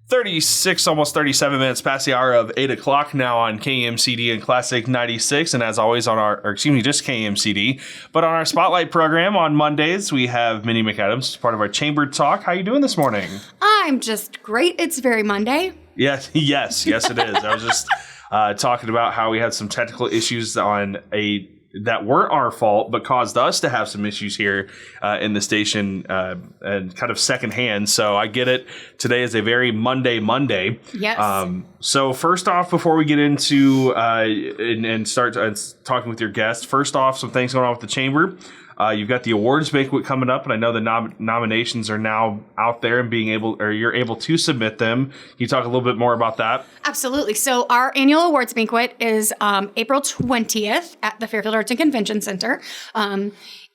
36, almost 37 minutes past the hour of 8 o'clock now on KMCD and Classic 96. And as always just KMCD. But on our Spotlight program on Mondays, we have Mendy McAdam, part of our Chamber Talk. How you doing this morning? I'm just great. It's very Monday. Yes, it is. I was just talking about how we had some technical issues that weren't our fault, but caused us to have some issues here in the station and kind of secondhand. So I get it. Today is a very Monday. Yes. So first off, before we get into and start talking with your guests, first off, some things going on with the Chamber. You've got the awards banquet coming up, and I know the nominations are now out there and you're able to submit them. Can you talk a little bit more about that? Absolutely. So our annual awards banquet is April 20th at the Fairfield Arts and Convention Center.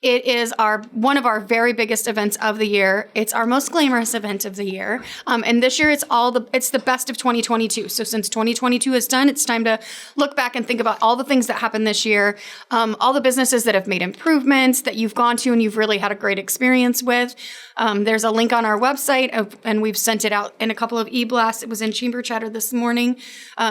It is one of our very biggest events of the year. It's our most glamorous event of the year. And this year it's the best of 2022. So since 2022 is done, it's time to look back and think about all the things that happened this year, all the businesses that have made improvements that you've gone to and you've really had a great experience with. There's a link on our website and we've sent it out in a couple of e-blasts. It was in Chamber Chatter this morning.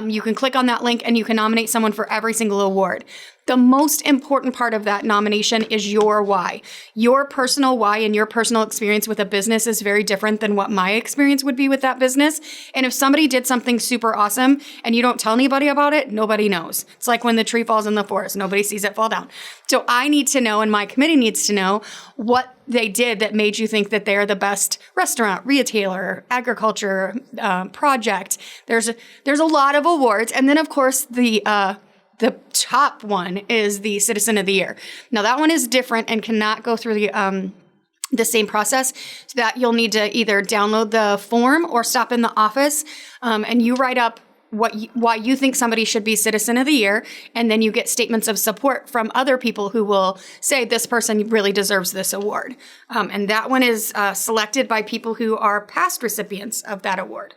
You can click on that link and you can nominate someone for every single award. The most important part of that nomination is your why. Your personal why and your personal experience with a business is very different than what my experience would be with that business. And if somebody did something super awesome and you don't tell anybody about it, nobody knows. It's like when the tree falls in the forest, nobody sees it fall down. So I need to know, and my committee needs to know, what they did that made you think that they're the best restaurant, retailer, agriculture, project. There's a lot of awards. And then, of course, the top one is the Citizen of the Year. Now, that one is different and cannot go through the same process, so that you'll need to either download the form or stop in the office and you write up why you think somebody should be Citizen of the Year, and then you get statements of support from other people who will say this person really deserves this award. And that one is selected by people who are past recipients of that award.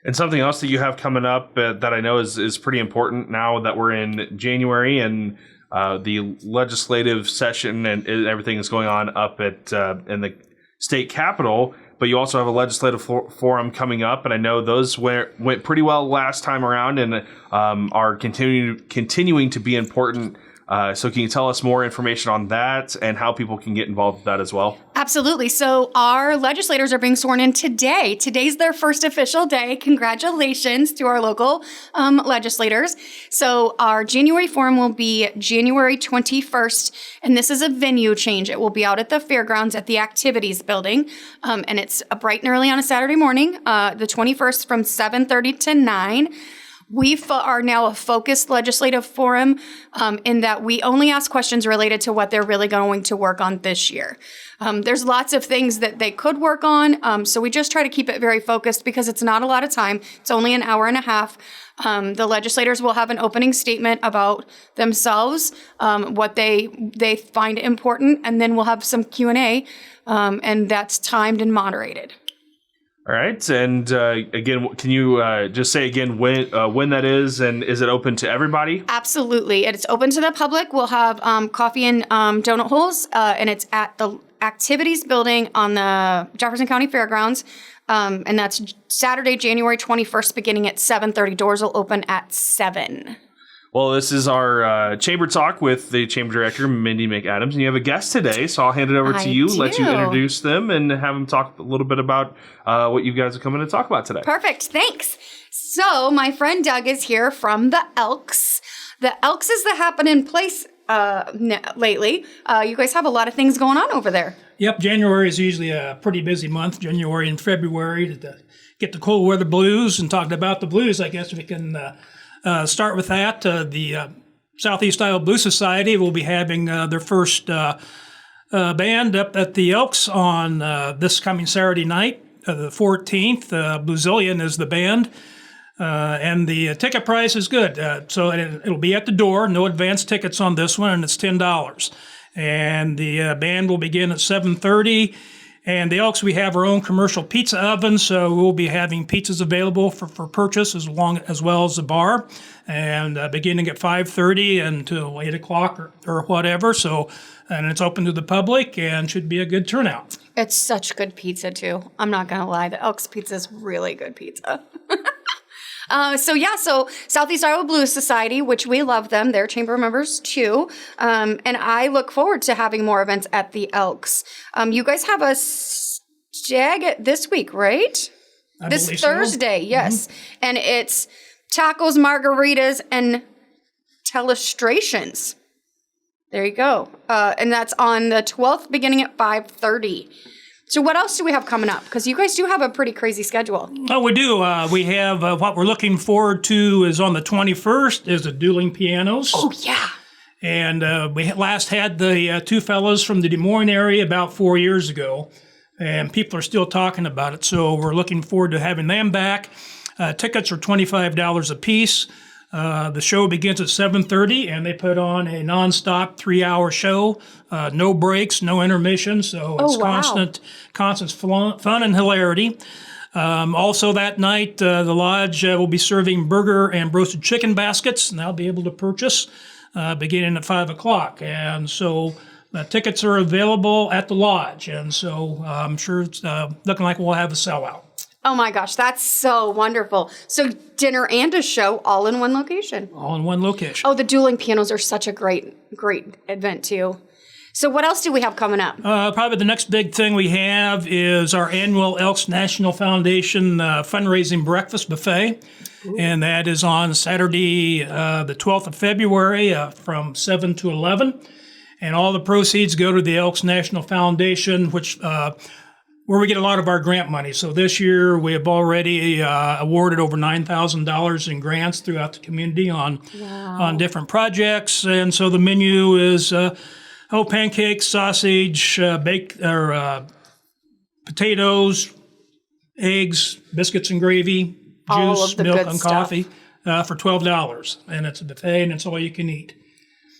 And something else that you have coming up that I know is pretty important now that we're in January and the legislative session and everything is going on up in the state capitol. But you also have a legislative forum coming up, and I know those went pretty well last time around and are continuing to be important. So can you tell us more information on that and how people can get involved with that as well? Absolutely. So our legislators are being sworn in today. Today's their first official day. Congratulations to our local legislators. So our January forum will be January 21st, and this is a venue change. It will be out at the fairgrounds at the activities building, and it's bright and early on a Saturday morning, the 21st from 7:30 to 9. We are now a focused legislative forum in that we only ask questions related to what they're really going to work on this year. There's lots of things that they could work on, so we just try to keep it very focused because it's not a lot of time. It's only an hour and a half. The legislators will have an opening statement about themselves, what they find important, and then we'll have some Q&A, and that's timed and moderated. All right, and again, can you just say again when that is, and is it open to everybody? Absolutely, it's open to the public. We'll have coffee and donut holes, and it's at the activities building on the Jefferson County Fairgrounds, and that's Saturday, January 21st, beginning at 7:30. Doors will open at 7. Well, this is our Chamber Talk with the Chamber Director, Mendy McAdam, and you have a guest today, so I'll hand it over to you, let you introduce them, and have them talk a little bit about what you guys are coming to talk about today. Perfect, thanks. So my friend Doug is here from the Elks. The Elks is the happening place lately. You guys have a lot of things going on over there. Yep, January is usually a pretty busy month, January and February, to get the cold weather blues, and talking about the blues, I guess we can start with that. The Southeast Iowa Blues Society will be having their first band up at the Elks on this coming Saturday night, the 14th. Bluezillion is the band, and the ticket price is good. So it'll be at the door, no advance tickets on this one, and it's $10. And the band will begin at 7:30. And the Elks, we have our own commercial pizza oven, so we'll be having pizzas available for purchase as well as the bar, and beginning at 5:30 until 8 o'clock or whatever. So, and it's open to the public and should be a good turnout. It's such good pizza, too. I'm not going to lie. The Elks pizza is really good pizza. So Southeast Iowa Blues Society, which we love them. They're chamber members, too. And I look forward to having more events at the Elks. You guys have a stag this week, right? This Thursday, yes. And it's tacos, margaritas, and telestrations. There you go. And that's on the 12th, beginning at 5:30. So what else do we have coming up? Because you guys do have a pretty crazy schedule. Oh, we do. We have what we're looking forward to is on the 21st is the dueling pianos. Oh, yeah. And we last had the two fellows from the Des Moines area about 4 years ago. And people are still talking about it. So we're looking forward to having them back. Tickets are $25 a piece. The show begins at 7:30, and they put on a nonstop 3-hour show, no breaks, no intermission. So it's constant fun and hilarity. Also that night, the lodge will be serving burger and roasted chicken baskets, and they'll be able to purchase beginning at 5 o'clock. And so tickets are available at the lodge, and so I'm sure it's looking like we'll have a sellout. Oh my gosh, that's so wonderful. So dinner and a show all in one location. All in one location. Oh, the dueling pianos are such a great event too. So what else do we have coming up? Probably the next big thing we have is our annual Elks National Foundation fundraising breakfast buffet. Ooh. And that is on Saturday, the 12th of February from 7 to 11. And all the proceeds go to the Elks National Foundation, which where we get a lot of our grant money. So this year we have already awarded over $9,000 in grants throughout the community on different projects. And so the menu is pancakes, sausage, baked potatoes, eggs, biscuits and gravy, juice, milk, and coffee for $12. And it's a buffet, and it's all you can eat.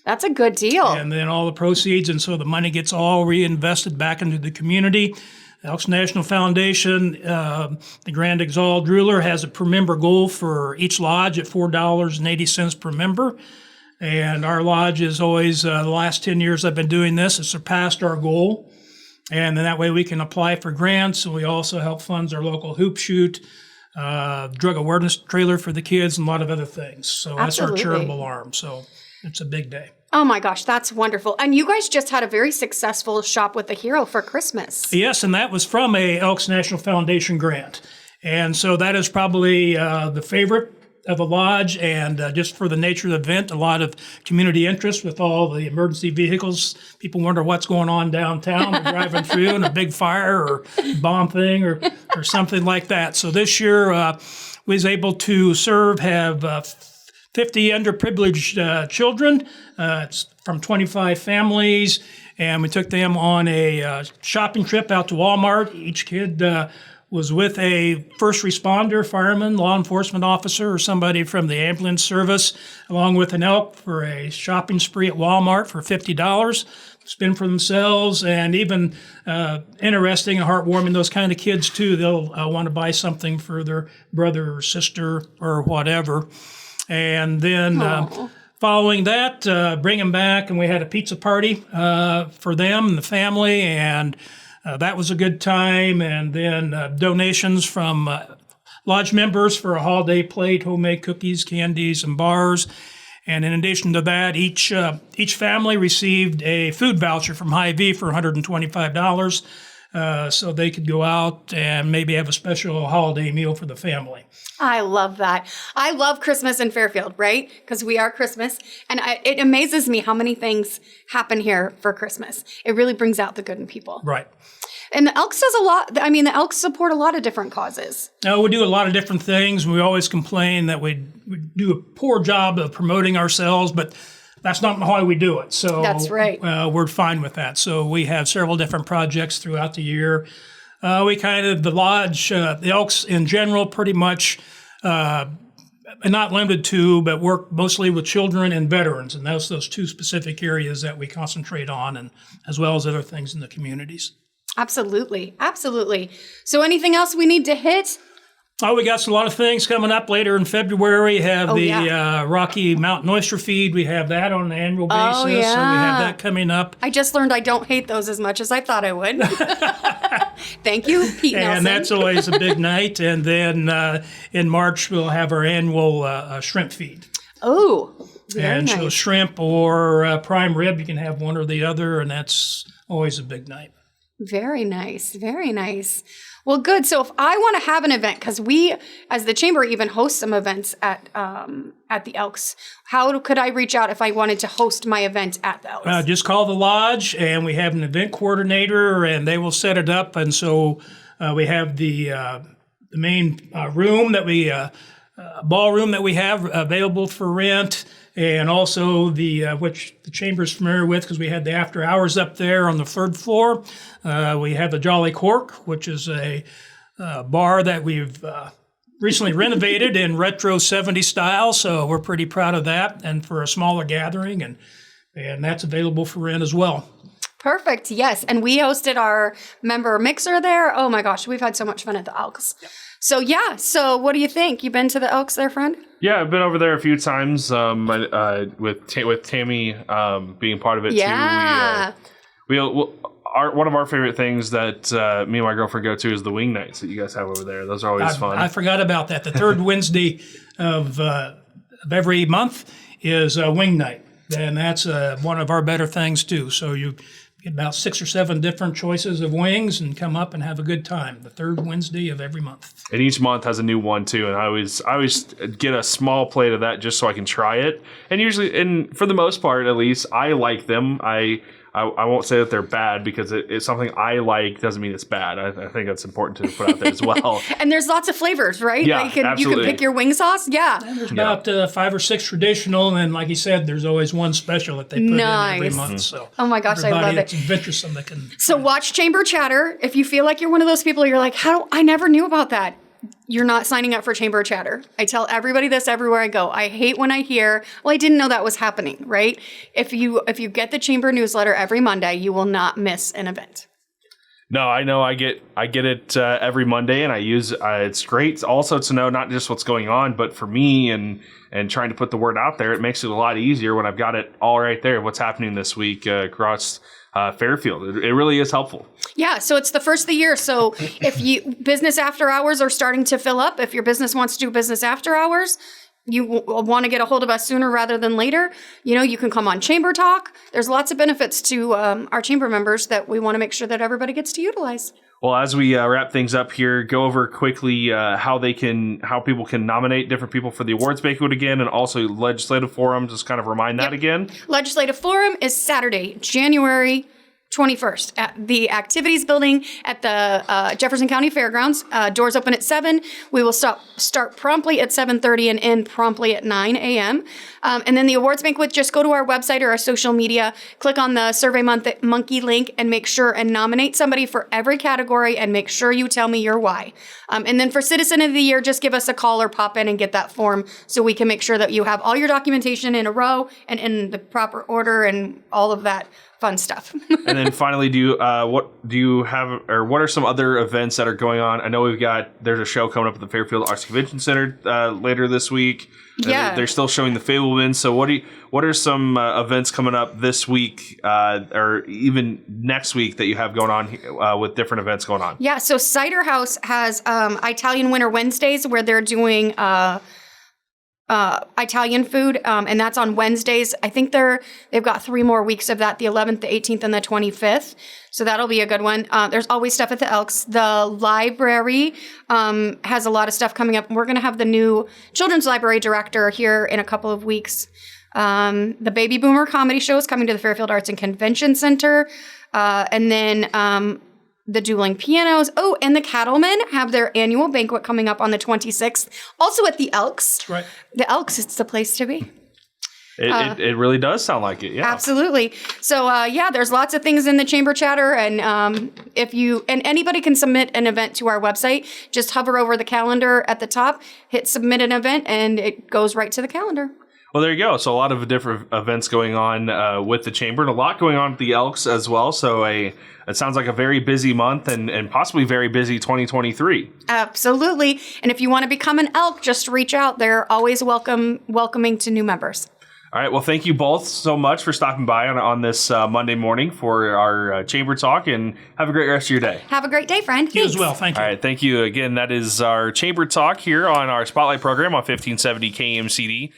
That's a good deal. And then all the proceeds, and so the money gets all reinvested back into the community. Elks National Foundation, the Grand Exalt Ruler has a per member goal for each lodge at $4.80 per member. And our lodge is always, the last 10 years I've been doing this, has surpassed our goal. And then that way we can apply for grants. And we also help fund our local hoop shoot, drug awareness trailer for the kids, and a lot of other things. So that's our charitable arm. So it's a big day. Oh my gosh, that's wonderful. And you guys just had a very successful Shop with a Hero for Christmas. Yes, and that was from a Elks National Foundation grant. And so that is probably the favorite of the lodge, and just for the nature of the event, a lot of community interest with all the emergency vehicles. People wonder what's going on downtown. They're driving through and a big fire or bomb thing or something like that. So this year we was able to have 50 underprivileged children. It's from 25 families, and we took them on a shopping trip out to Walmart. Each kid was with a first responder, fireman, law enforcement officer, or somebody from the ambulance service, along with an elk for a shopping spree at Walmart for $50, spend for themselves, and even interesting and heartwarming, those kind of kids too. They'll want to buy something for their brother or sister or whatever. And then following that, bring them back, and we had a pizza party for them and the family, and that was a good time. And then donations from lodge members for a holiday plate, homemade cookies, candies, and bars. And in addition to that, each family received a food voucher from Hy-Vee for $125. So they could go out and maybe have a special holiday meal for the family. I love that. I love Christmas in Fairfield, right? Because we are Christmas. And it amazes me how many things happen here for Christmas. It really brings out the good in people. Right. And the Elks does a lot. I mean, the Elks support a lot of different causes. We do a lot of different things. We always complain that we do a poor job of promoting ourselves, but that's not how we do it. So that's right. We're fine with that. So we have several different projects throughout the year. The lodge, the Elks in general, pretty much, not limited to, but work mostly with children and veterans. And those two specific areas that we concentrate on, and as well as other things in the communities. Absolutely. Absolutely. So anything else we need to hit? Oh, we got a lot of things coming up later in February. We have Rocky Mountain Oyster Feed. We have that on an annual basis. So we have that coming up. I just learned I don't hate those as much as I thought I would. Thank you, Pete Nelson. And that's always a big night. And then in March, we'll have our annual shrimp feed. Oh, very nice. So shrimp or prime rib, you can have one or the other, and that's always a big night. Very nice. Very nice. Well, good. So if I want to have an event, because we, as the Chamber, even host some events at the Elks, how could I reach out if I wanted to host my event at the Elks? Just call the lodge, and we have an event coordinator, and they will set it up. And so we have the main room that we, ballroom that we have available for rent. And also which the Chamber's familiar with because we had the after hours up there on the third floor. We have the Jolly Cork, which is a bar that we've recently renovated in retro 70s style. So we're pretty proud of that, and for a smaller gathering, and that's available for rent as well. Perfect. Yes. And we hosted our member mixer there. Oh my gosh, we've had so much fun at the Elks. Yep. So what do you think? You been to the Elks there, friend? Yeah, I've been over there a few times with Tammy being part of it too. One of our favorite things that me and my girlfriend go to is the wing nights that you guys have over there. Those are always fun. I forgot about that. The third Wednesday of every month is wing night, and that's one of our better things too. So you get about 6 or 7 different choices of wings and come up and have a good time. The third Wednesday of every month. And each month has a new one too. And I always get a small plate of that just so I can try it. And usually, and for the most part, at least, I like them. I won't say that they're bad because it's something I like doesn't mean it's bad. I think that's important to put out there as well. And there's lots of flavors, right? Yeah, you can pick your wing sauce. Yeah. And there's about 5 or 6 traditional, and like you said, there's always one special that they put in every month. So oh my gosh, I love it. It's adventuresome that can. So watch Chamber Chatter. If you feel like you're one of those people, you're like, I never knew about that. You're not signing up for Chamber Chatter. I tell everybody this everywhere I go. I hate when I hear, well, I didn't know that was happening, right? If you get the Chamber newsletter every Monday, you will not miss an event. No, I know. I get it every Monday, and I use it's great also to know not just what's going on, but for me and trying to put the word out there, it makes it a lot easier when I've got it all right there. What's happening this week across Fairfield? It really is helpful. Yeah, so it's the first of the year. So if business after hours are starting to fill up, if your business wants to do business after hours, you want to get a hold of us sooner rather than later, you can come on Chamber Talk. There's lots of benefits to our Chamber members that we want to make sure that everybody gets to utilize. Well, as we wrap things up here, go over quickly how people can nominate different people for the awards banquet again, and also legislative forum. Just kind of remind that again. Legislative forum is Saturday, January 21st at the Activities Building at the Jefferson County Fairgrounds. Doors open at 7. We will start promptly at 7:30 and end promptly at 9 a.m. And then the awards banquet, just go to our website or our social media, click on the Survey Monkey link and make sure and nominate somebody for every category and make sure you tell me your why. And then for Citizen of the Year, just give us a call or pop in and get that form so we can make sure that you have all your documentation in a row and in the proper order and all of that fun stuff. And then finally, what are some other events that are going on? I know there's a show coming up at the Fairfield Arts Convention Center later this week. Yeah. They're still showing the Fableman. So what are some events coming up this week or even next week that you have going on with different events going on? Yeah, so Cider House has Italian Winter Wednesdays where they're doing Italian food, and that's on Wednesdays. I think they've got 3 more weeks of that, the 11th, the 18th, and the 25th. So that'll be a good one. There's always stuff at the Elks. The library has a lot of stuff coming up. We're going to have the new children's library director here in a couple of weeks. The Baby Boomer comedy show is coming to the Fairfield Arts and Convention Center. And then the dueling pianos. Oh, and the Cattlemen have their annual banquet coming up on the 26th. Also at the Elks. Right. The Elks, it's the place to be. It really does sound like it, yeah. Absolutely. So, there's lots of things in the Chamber Chatter, and anybody can submit an event to our website. Just hover over the calendar at the top, hit submit an event, and it goes right to the calendar. Well, there you go. So a lot of different events going on with the Chamber, and a lot going on with the Elks as well. So it sounds like a very busy month and possibly very busy 2023. Absolutely. And if you want to become an Elk, just reach out. They're always welcoming to new members. All right. Well, thank you both so much for stopping by on this Monday morning for our Chamber Talk, and have a great rest of your day. Have a great day, friend. You as well. Thank you. All right. Thank you again. That is our Chamber Talk here on our Spotlight program on 1570 KMCD.